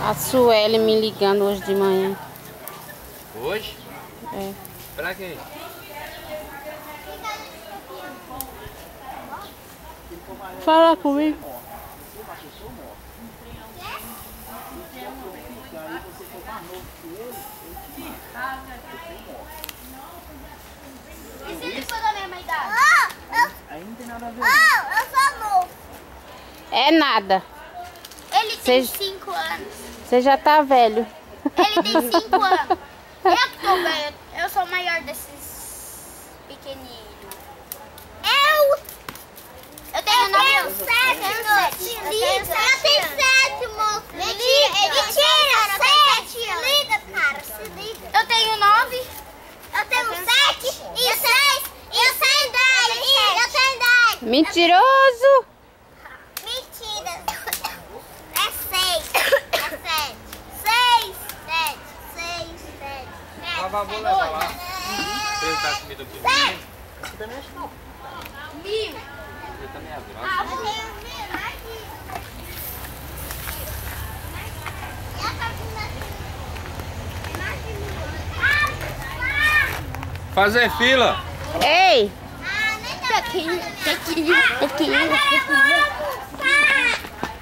A Sueli me ligando hoje de manhã. Hoje? É. Pra quê? Fala comigo. Eu sou novo. É nada. Ele tem 5 anos. Você já tá velho. Ele tem 5 anos. Eu que tô velho. Eu sou o maior desses pequenininhos. Eu tenho 9 anos. Eu tenho 7, moço. Mentira, 7. Liga, cara, se liga. Eu tenho 9. Eu tenho 7 e 6. E eu tenho 10. Eu tenho 10. Mentiroso. Mentira. É 6. É 7. 6. 7. Lava a bola, leva lá. Você tá comida pro menino? Você também acha não. 1000. Você também é Fazer fila. Ei.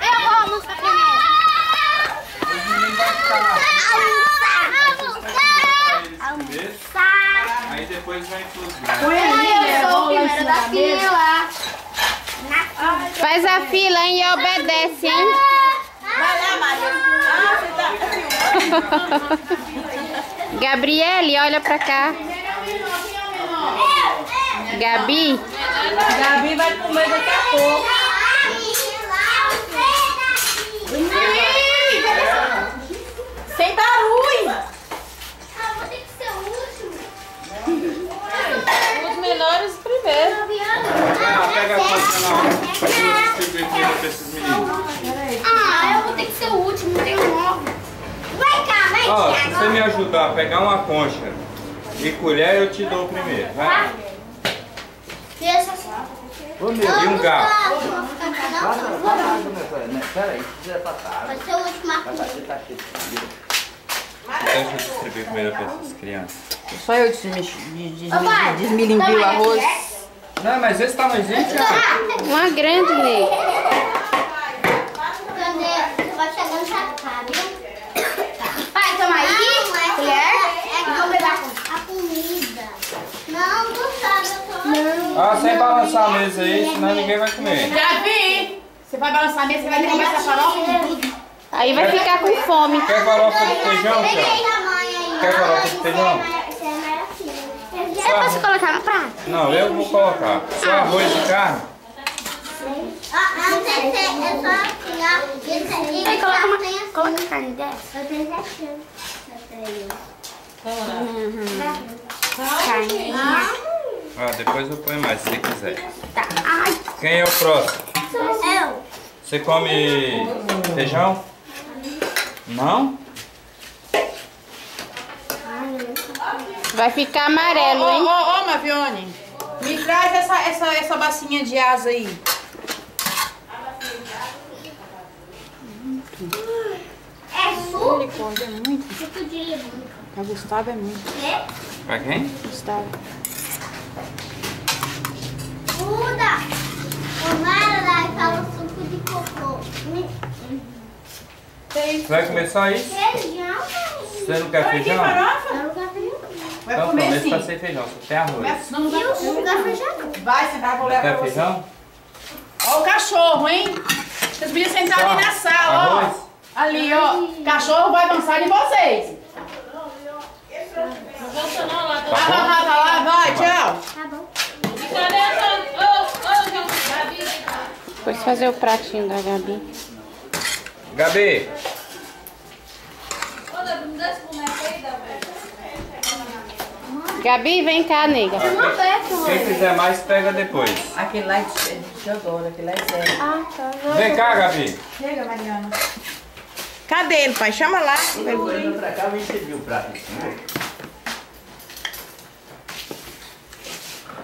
Eu vou almoçar primeiro. Almoçar. Aí depois vai tudo. Eu sou o primeiro da fila. Faz a fila, hein, e obedece, hein? Vai lá, Maria. Gabriele, olha pra cá. Gabi. Gabi vai comer daqui a pouco. Sem barulho. Os menores primeiro. Pega a coisa lá. Distribuir comida pra esses meninos. Eu vou ter que ser o último, não tenho 9. Vai cá, vai Ó, cá. se você me ajudar a pegar uma concha e colher, eu te dou o primeiro. Vai. E um garfo. Peraí, precisa passar. Vai ser o último aqui. Você tá cheio de comida. Deixa eu distribuir comida pra essas crianças. Só eu desmilinguei o arroz. Não, mas esse tamanhozinho, Thiago. Uma grande, Ney. Vai chegando já, viu? Vai, toma aí, colher. Vamos pegar a comida. Não, não sabe. Ah, sem balançar a mesa aí, senão ninguém vai comer. Gabi, você vai balançar a mesa, você vai comer essa farofa com tudo. Aí vai ficar com fome. Quer farofa de feijão, Thiago? Quer farofa de feijão? Eu posso colocar no prato? Não, eu vou colocar. Só arroz e carne? Não tem que ser, é só assim, ó. Coloca a carne dessa. Eu tenho 7 anos. Carninha. Ah, depois eu ponho mais, se você quiser. Tá. Ai, Quem é o próximo? sou eu. Você come feijão? Não? Vai ficar amarelo, hein? Ô, Mavione, me traz essa bacinha de asa aí. É suco? Misericórdia, é muito. Suco de limão. A Gustavo é muito. É? Pra quem? Gustavo. Muda. O Mara fala suco de cocô. Você vai comer só isso? Feijão. Você não quer feijão? Eu não quero feijão. Vai Então comer toma, esse sim. tá sem feijão, só tem arroz. Não E vai o suco da feijão? Vai sentar, vou levar Quer pra você. feijão? Ó o cachorro, hein? Vocês podiam sentar Só ali na sala, arroz? ó. Ali, ó. Cachorro vai avançar em vocês. Tá lá, vai, tchau. Tá bom. Depois fazer o pratinho da Gabi. Gabi, Gabi, vem cá, nega. quem quiser mais, pega depois. Aquele lá é de agora, aquele lá é zero. Ah, tá. Vem cá, Gabi. Chega, Mariana. Cadê ele, pai? Chama lá. Eu vou indo pra cá, vem servir o prato em cima.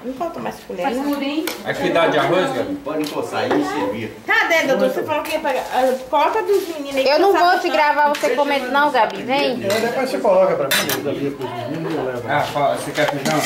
Não falta mais colher, Faz né? pudim. Atividade de arroz, Gabi? Pode encostar aí e servir. Cadê, doutor? Você falou que ia pegar. Coloca dos meninos aí. Eu não vou te gravar você comendo não, Gabi. Vem. Depois você coloca pra mim, eu levo pros meninos e eu levo. Ah, você quer feijão?